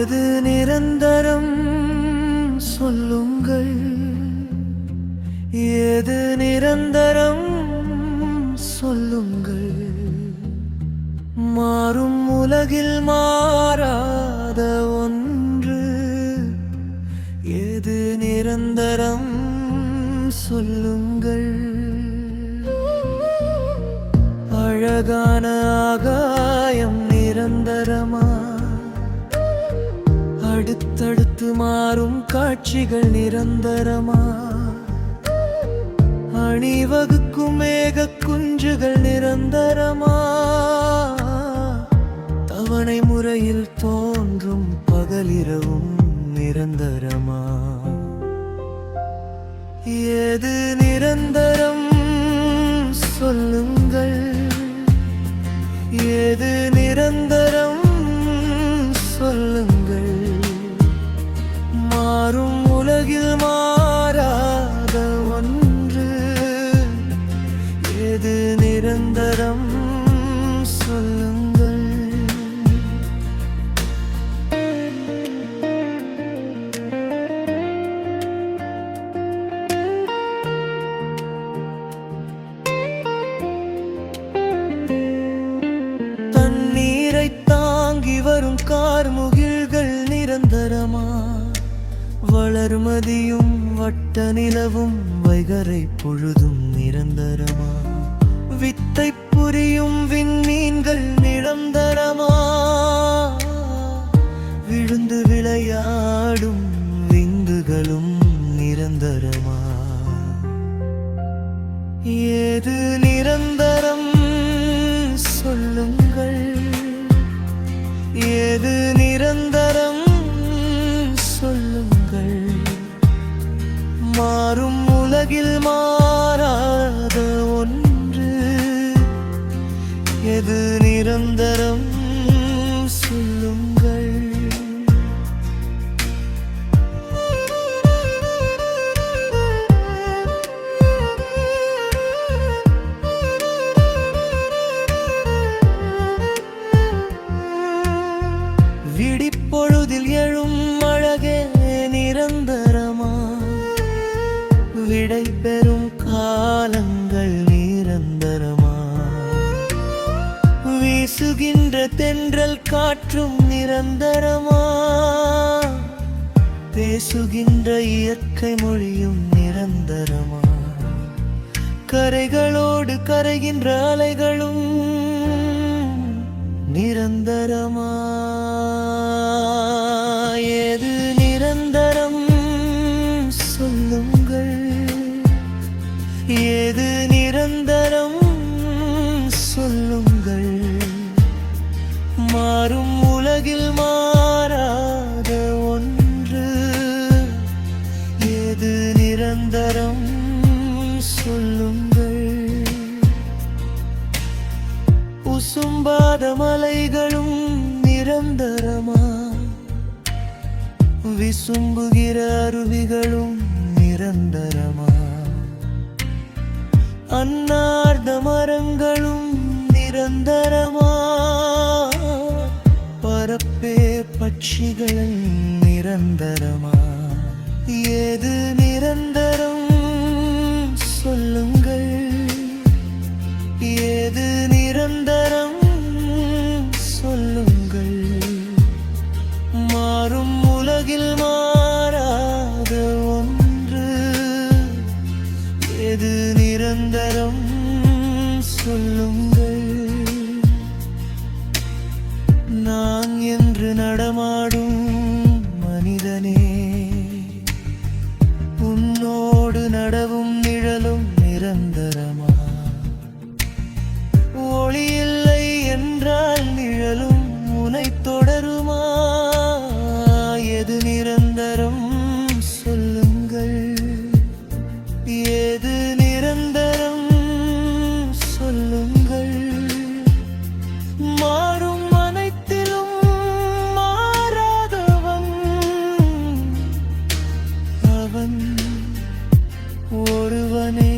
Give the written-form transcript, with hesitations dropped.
எது நிரந்தரம் சொல்லுங்கள், எது நிரந்தரம் சொல்லுங்கள். மாறும் உலகில் மாறாத ஒன்று எது நிரந்தரம் சொல்லுங்கள். அழகான ஆகாயம் நிரந்தரமா? அடுத்தடுத்து மாறும் காட்சிகள் நிரந்தரமா? அணிவகுக்கும் மேக குஞ்சுகள் நிரந்தரமா? தவணை முறையில் தோன்றும் பகலிரவும் நிரந்தரமா? எது நிரந்தரம் சொல்லுங்கள், எது நிரந்தரம் சொல்லுங்கள். மாறும் உலகில் மாறாத ஒன்று எது நிரந்தரம் சொல்லுங்கள். தண்ணீரை தாங்கி வரும் கார்முகில்கள் நிரந்தரமா? வளர்மதியும் வட்ட நிலவும் வைகரை பொழுதும் நிரந்தரமா? வித்தை புரியும் விண்மீன்கள் நிரந்தரமா? விழுந்து விளையாடும் விந்துகளும் நிரந்தரமா? ஏது நிரந்தரம் சொல்லுங்கள், ஏது நிரந்தரம் சொல்லுங்கள். மாறும் உலகில் மாறாத ஒன்று எது நிரந்தரம் சொல்லுங்கள். விடிப்பொழுதில் எழும் அழகே நிரந்தரமா? விடை பெறும் காலங்கள் நிரந்தரமா? வீசுகின்ற தென்றல் காற்றும் நிரந்தரமா? பேசுகின்ற இயற்கை மொழியும் நிரந்தரமா? கரைகளோடு கரைகின்ற அலைகளும் நிரந்தரமா? எது நிரந்தரம் சொல்லுங்கள், எது நிரந்தரம் சொல்லுங்கள். மாறும் உலகில் மாறாத ஒன்று எது நிரந்தரம் சொல்லுங்கள். உசும்பாத மலைகளும் நிரந்தரமா? விசும்புகிற அருவிகளும் நிரந்தரமா? அன்னார்ந்த மரங்களும் நிரந்தரமா? பரப்பே பட்சிகள் நிரந்தரமா? ஏது நிரந்தரம் சொல்லுங்கள், ஏது நிரந்தரம் சொல்லுங்கள். மாறும் உலகில் மாறாத ஒன்று எது நிரந்தரம் சொல்லுங்கள். நான் என்று நடமாடும் மனிதனே, உன்னோடு நடவும் நிழலும் நிரந்தரமா? ஒளி இல்லை என்றால் நிழலும் உனை தொடருமா? எது நிரந்தரம் சொல்லுங்கள், ஏது நிரந்தரம் சொல்லுங்கள். மாறும் அனைத்திலும் மாறாதவன் அவன் ஒருவனே.